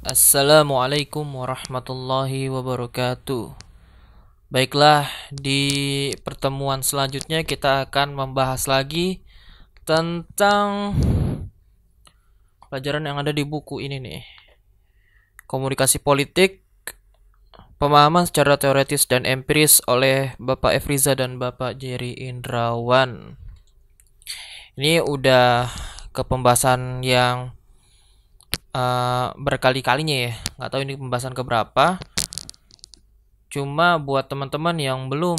Assalamualaikum warahmatullahi wabarakatuh. Baiklah, di pertemuan selanjutnya kita akan membahas lagi tentang pelajaran yang ada di buku ini nih. Komunikasi politik, pemahaman secara teoretis dan empiris oleh Bapak Efriza dan Bapak Jerry Indrawan. Ini udah ke pembahasan yang berkali-kalinya ya. Nggak tahu ini pembahasan keberapa. Cuma buat teman-teman yang belum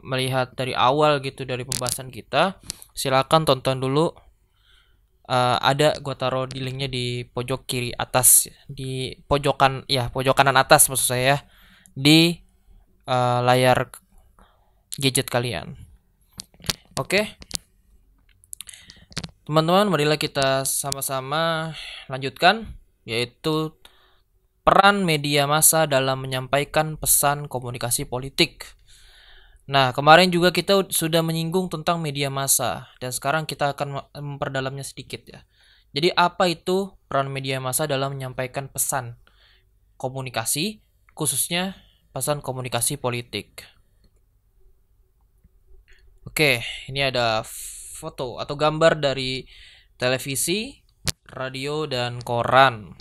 melihat dari awal gitu dari pembahasan kita, silakan tonton dulu. Ada gua taruh di linknya di pojok kiri atas, di pojokan ya, pojok kanan atas maksud saya ya, di layar gadget kalian. Oke, teman-teman, marilah kita sama-sama lanjutkan, yaitu peran media massa dalam menyampaikan pesan komunikasi politik. Nah, kemarin juga kita sudah menyinggung tentang media massa dan sekarang kita akan memperdalamnya sedikit ya. Jadi apa itu peran media massa dalam menyampaikan pesan komunikasi, khususnya pesan komunikasi politik. Oke, ini ada foto atau gambar dari televisi, radio, dan koran.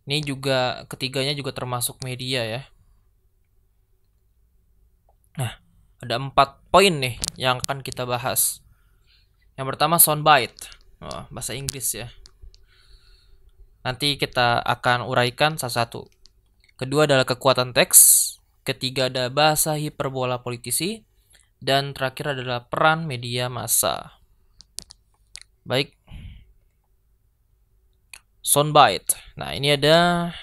Ini juga ketiganya juga termasuk media ya. Nah, ada 4 poin nih yang akan kita bahas. Yang pertama soundbite, bahasa Inggris ya. Nanti kita akan uraikan satu-satu. Kedua adalah kekuatan teks. Ketiga ada bahasa hiperbola politisi. Dan terakhir adalah peran media massa. Baik. Soundbite. Nah, ini ada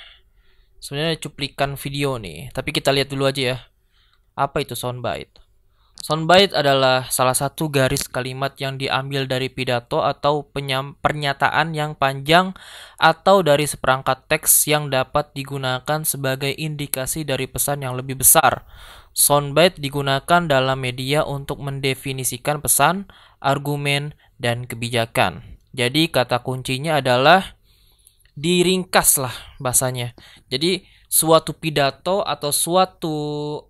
sebenarnya cuplikan video nih. Tapi kita lihat dulu aja ya. Apa itu soundbite? Soundbite adalah salah satu garis kalimat yang diambil dari pidato atau pernyataan yang panjang atau dari seperangkat teks yang dapat digunakan sebagai indikasi dari pesan yang lebih besar. Soundbite digunakan dalam media untuk mendefinisikan pesan, argumen, dan kebijakan. Jadi kata kuncinya adalah diringkas lah bahasanya. Jadi suatu pidato atau suatu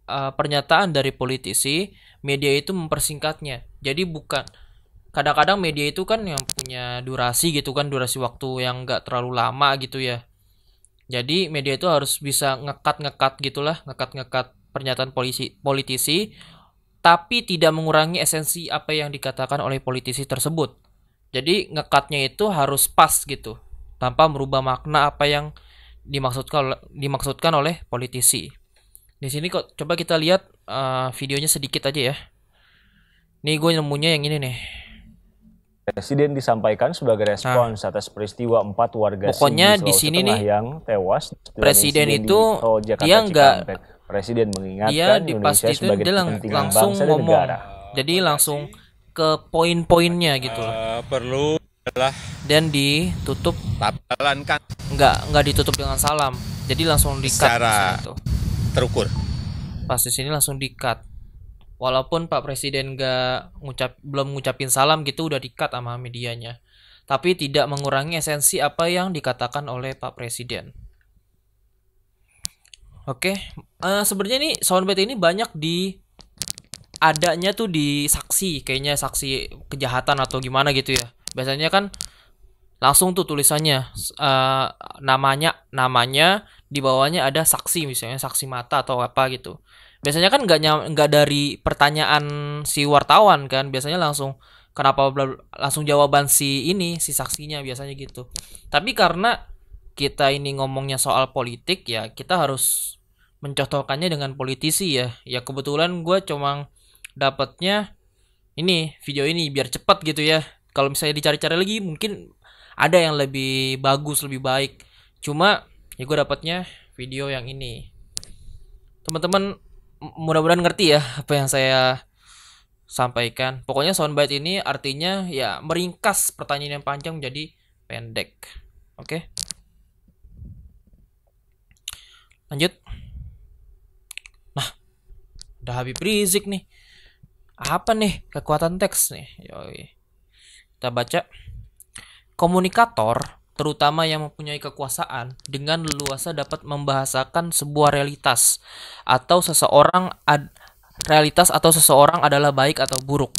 pernyataan dari politisi, media itu mempersingkatnya. Jadi bukan, kadang-kadang media itu kan yang punya durasi gitu kan, durasi waktu yang nggak terlalu lama gitu ya. Jadi media itu harus bisa ngekat gitulah, ngekat pernyataan politisi, tapi tidak mengurangi esensi apa yang dikatakan oleh politisi tersebut. Jadi ngekatnya itu harus pas gitu, tanpa merubah makna apa yang dimaksudkan oleh politisi. Di sini kok coba kita lihat videonya sedikit aja ya. Nih gue nemunya yang ini nih. Presiden disampaikan sebagai respons atas peristiwa 4 warga pokoknya di di Sulawesi sini Tengah nih, yang tewas presiden di itu Tol Jakarta dia nggak, Cikampek. Presiden dia mengingatkan di pas Indonesia itu sebagai dia kepentingan langsung bangsa dan ngomong. negara. Jadi langsung ke poin-poinnya gitu loh. Perlu adalah Dan ditutup, jalankan nggak ditutup dengan salam. Jadi langsung di-cut secara tuh. terukur. Pas di sini langsung di-cut. Walaupun Pak Presiden belum ngucapin salam gitu udah di-cut sama medianya. Tapi tidak mengurangi esensi apa yang dikatakan oleh Pak Presiden. Oke, sebenarnya nih soundbite ini banyak adanya tuh di saksi, kayaknya saksi kejahatan atau gimana gitu ya. Biasanya kan langsung tuh tulisannya namanya di bawahnya ada saksi, misalnya saksi mata atau apa gitu. Biasanya kan nggak dari pertanyaan si wartawan kan, biasanya langsung kenapa langsung jawaban si saksinya biasanya gitu. Tapi karena kita ini ngomongnya soal politik ya, kita harus mencocokkannya dengan politisi ya. Ya kebetulan gue cuma dapatnya ini video ini biar cepat gitu ya. Kalau misalnya dicari-cari lagi mungkin ada yang lebih bagus, lebih baik. Cuma ya gue dapatnya video yang ini. Teman-teman mudah-mudahan ngerti ya apa yang saya sampaikan. Pokoknya soundbite ini artinya ya meringkas pertanyaan yang panjang menjadi pendek. Oke. Lanjut. Nah, udah Habib Rizik nih. Apa nih kekuatan teks nih? Yoi. Kita baca. Komunikator terutama yang mempunyai kekuasaan, dengan leluasa dapat membahasakan sebuah realitas atau seseorang adalah baik atau buruk.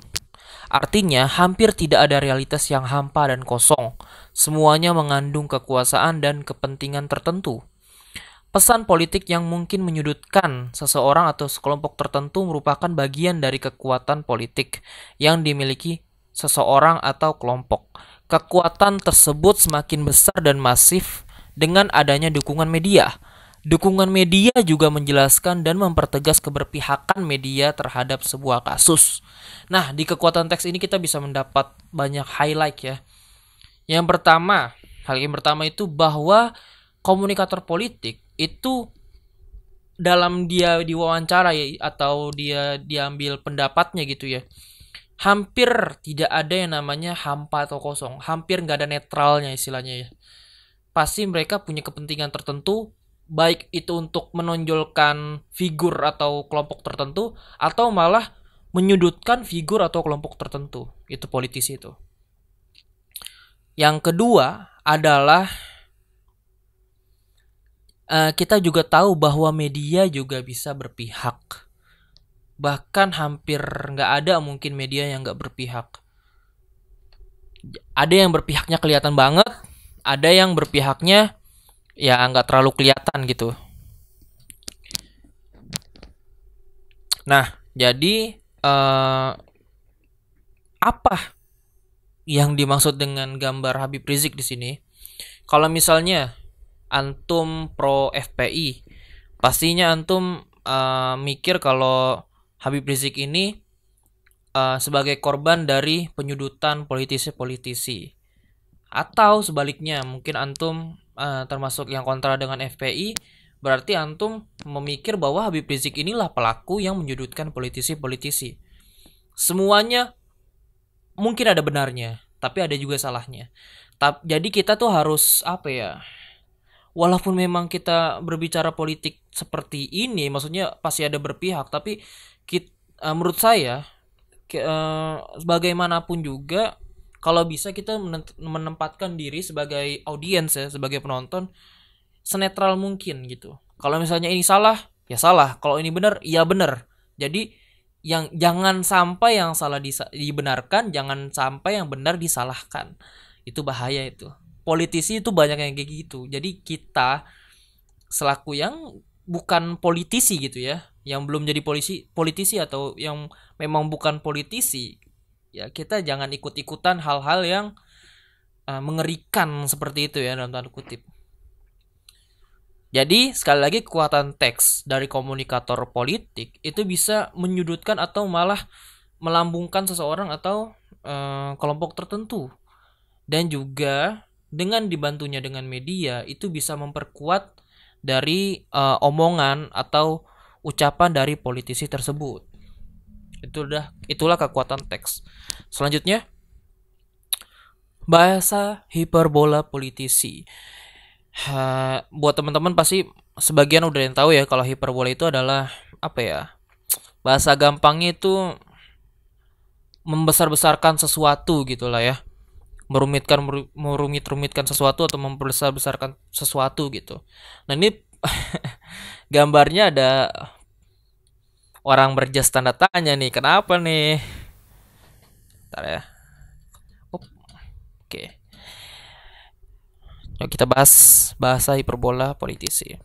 Artinya, hampir tidak ada realitas yang hampa dan kosong. Semuanya mengandung kekuasaan dan kepentingan tertentu. Pesan politik yang mungkin menyudutkan seseorang atau sekelompok tertentu merupakan bagian dari kekuatan politik yang dimiliki seseorang atau kelompok. Kekuatan tersebut semakin besar dan masif dengan adanya dukungan media. Dukungan media juga menjelaskan dan mempertegas keberpihakan media terhadap sebuah kasus. Nah, di kekuatan teks ini kita bisa mendapat banyak highlight ya. Hal yang pertama itu bahwa komunikator politik itu dalam dia diwawancara ya, atau dia diambil pendapatnya gitu ya, hampir tidak ada yang namanya hampa atau kosong. Hampir nggak ada netralnya istilahnya ya. Pasti mereka punya kepentingan tertentu, baik itu untuk menonjolkan figur atau kelompok tertentu, atau malah menyudutkan figur atau kelompok tertentu. Itu politisi itu. Yang kedua adalah kita juga tahu bahwa media juga bisa berpihak. Bahkan hampir nggak ada mungkin media yang nggak berpihak. Ada yang berpihaknya kelihatan banget, ada yang berpihaknya ya nggak terlalu kelihatan gitu. Nah, jadi apa yang dimaksud dengan gambar Habib Rizik di sini? Kalau misalnya antum pro FPI, pastinya antum mikir kalau Habib Rizik ini sebagai korban dari penyudutan politisi-politisi. Atau sebaliknya, mungkin antum termasuk yang kontra dengan FPI, berarti antum memikir bahwa Habib Rizik inilah pelaku yang menyudutkan politisi-politisi. Semuanya mungkin ada benarnya, tapi ada juga salahnya. Jadi kita tuh harus walaupun memang kita berbicara politik seperti ini, maksudnya pasti ada berpihak, tapi menurut saya bagaimanapun juga, kalau bisa kita menempatkan diri sebagai audiens ya, sebagai penonton, senetral mungkin gitu. Kalau misalnya ini salah, ya salah. Kalau ini benar, ya benar. Jadi jangan sampai yang salah dibenarkan, jangan sampai yang benar disalahkan. Itu bahaya itu. Politisi itu banyak yang kayak gitu. Jadi kita selaku yang bukan politisi gitu ya, yang belum jadi politisi atau yang memang bukan politisi, ya kita jangan ikut-ikutan hal-hal yang mengerikan seperti itu ya, dalam tanda kutip. Jadi sekali lagi, kekuatan teks dari komunikator politik itu bisa menyudutkan atau malah melambungkan seseorang atau kelompok tertentu. Dan juga dengan dibantunya dengan media, itu bisa memperkuat dari omongan atau ucapan dari politisi tersebut. Itulah kekuatan teks. Selanjutnya, bahasa hiperbola politisi. Buat teman-teman pasti sebagian udah yang tahu ya kalau hiperbola itu adalah bahasa gampangnya itu membesar-besarkan sesuatu gitulah ya. Merumit-rumitkan sesuatu atau membesar-besarkan sesuatu gitu. Nah, ini gambarnya ada orang berjas tanda tanya nih. Kenapa nih? Bentar ya. Oke. Yuk kita bahas bahasa hiperbola politisi.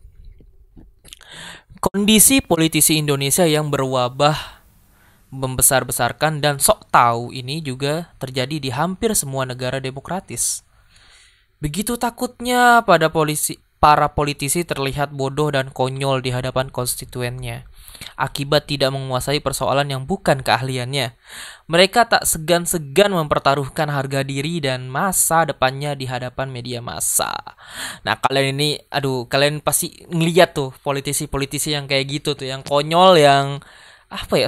Kondisi politisi Indonesia yang berwabah, membesar-besarkan dan sok tahu ini juga terjadi di hampir semua negara demokratis. Begitu takutnya para politisi terlihat bodoh dan konyol di hadapan konstituennya akibat tidak menguasai persoalan yang bukan keahliannya. Mereka tak segan-segan mempertaruhkan harga diri dan masa depannya di hadapan media massa. Nah, kalian pasti ngeliat tuh politisi-politisi yang kayak gitu tuh, yang konyol, yang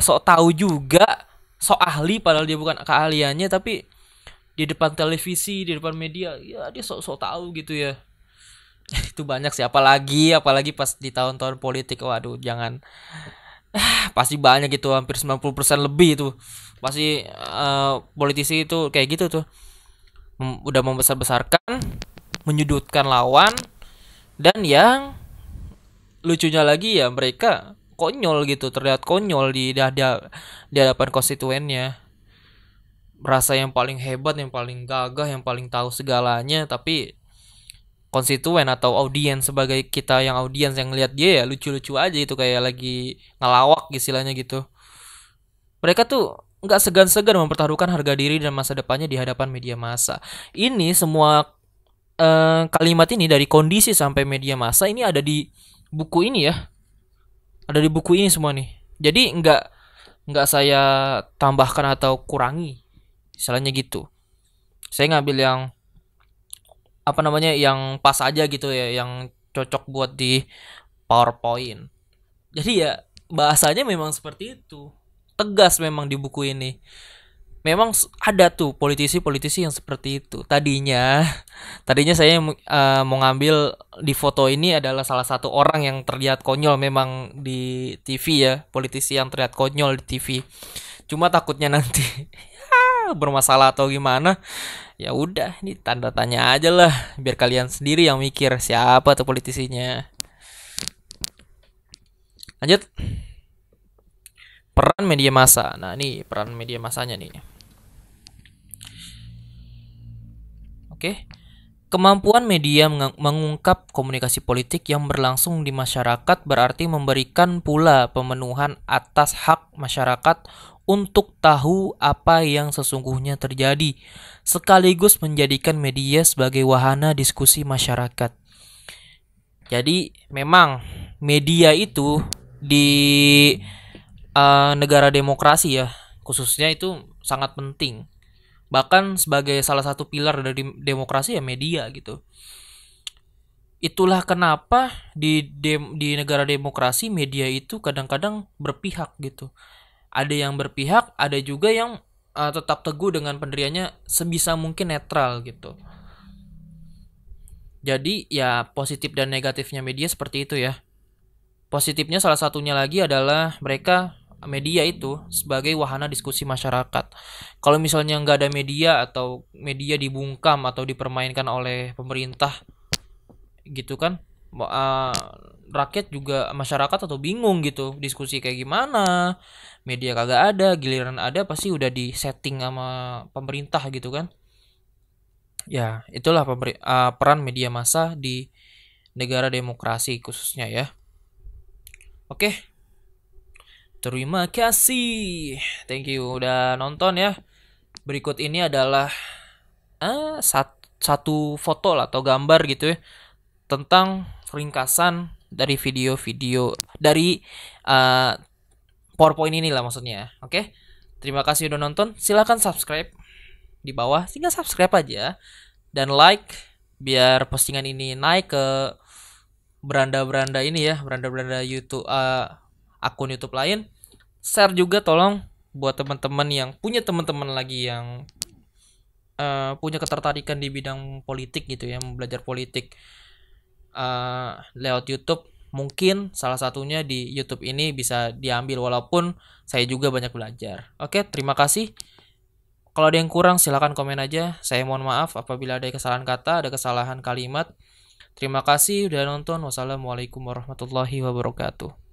sok tahu juga, sok ahli padahal dia bukan keahliannya, tapi di depan televisi, di depan media, ya dia sok tahu gitu ya. Itu banyak sih, apalagi pas di tahun-tahun politik. Waduh, jangan. Pasti banyak gitu, hampir 90% lebih itu. Pasti politisi itu kayak gitu tuh. Udah membesar-besarkan, menyudutkan lawan, dan yang lucunya lagi ya mereka konyol gitu, terlihat konyol di hadapan konstituennya, merasa yang paling hebat, yang paling gagah, yang paling tahu segalanya, tapi konstituen atau audiens, sebagai kita yang audiens yang lihat dia ya lucu-lucu aja itu, kayak lagi ngelawak istilahnya gitu. Mereka tuh nggak segan-segan mempertaruhkan harga diri dan masa depannya di hadapan media massa. Ini semua kalimat ini dari kondisi sampai media massa ini ada di buku ini ya, ada di buku ini semua nih. Jadi nggak saya tambahkan atau kurangi, misalnya gitu. Saya ngambil yang apa namanya, yang pas aja gitu ya, yang cocok buat di PowerPoint. Jadi ya bahasanya memang seperti itu, tegas memang di buku ini. Memang ada tuh politisi-politisi yang seperti itu. Tadinya saya mau ngambil di foto ini adalah salah satu orang yang terlihat konyol memang di TV ya, politisi yang terlihat konyol di TV. Cuma takutnya nanti bermasalah atau gimana. Ya udah, ini tanda tanya aja lah, biar kalian sendiri yang mikir siapa tuh politisinya. Lanjut. Peran media massa. Nah, ini peran media massanya nih. Oke. Kemampuan media mengungkap komunikasi politik yang berlangsung di masyarakat berarti memberikan pula pemenuhan atas hak masyarakat untuk tahu apa yang sesungguhnya terjadi, sekaligus menjadikan media sebagai wahana diskusi masyarakat. Jadi memang media itu di negara demokrasi ya, khususnya itu sangat penting. Bahkan sebagai salah satu pilar dari demokrasi ya media gitu. Itulah kenapa di negara demokrasi media itu kadang-kadang berpihak gitu. Ada yang berpihak, ada juga yang tetap teguh dengan pendiriannya, sebisa mungkin netral gitu. Jadi ya positif dan negatifnya media seperti itu ya. Positifnya salah satunya lagi adalah mereka media itu sebagai wahana diskusi masyarakat. Kalau misalnya nggak ada media atau media dibungkam atau dipermainkan oleh pemerintah gitu kan, rakyat juga, masyarakat atau bingung gitu diskusi kayak gimana, media kagak ada, giliran ada pasti udah di setting sama pemerintah gitu kan. Ya itulah peran media massa di negara demokrasi khususnya ya. Oke, terima kasih. Thank you udah nonton ya. Berikut ini adalah satu foto lah atau gambar gitu ya, tentang ringkasan dari video-video dari PowerPoint ini lah maksudnya. Oke. Terima kasih udah nonton. Silakan subscribe di bawah. Tinggal subscribe aja dan like biar postingan ini naik ke beranda-beranda ini ya, beranda-beranda YouTube, akun YouTube lain. Share juga tolong buat teman-teman yang punya teman-teman lagi yang punya ketertarikan di bidang politik gitu ya, belajar politik lewat YouTube. Mungkin salah satunya di YouTube ini bisa diambil, walaupun saya juga banyak belajar. Oke, terima kasih. Kalau ada yang kurang silahkan komen aja. Saya mohon maaf apabila ada kesalahan kata, ada kesalahan kalimat. Terima kasih udah nonton. Wassalamualaikum warahmatullahi wabarakatuh.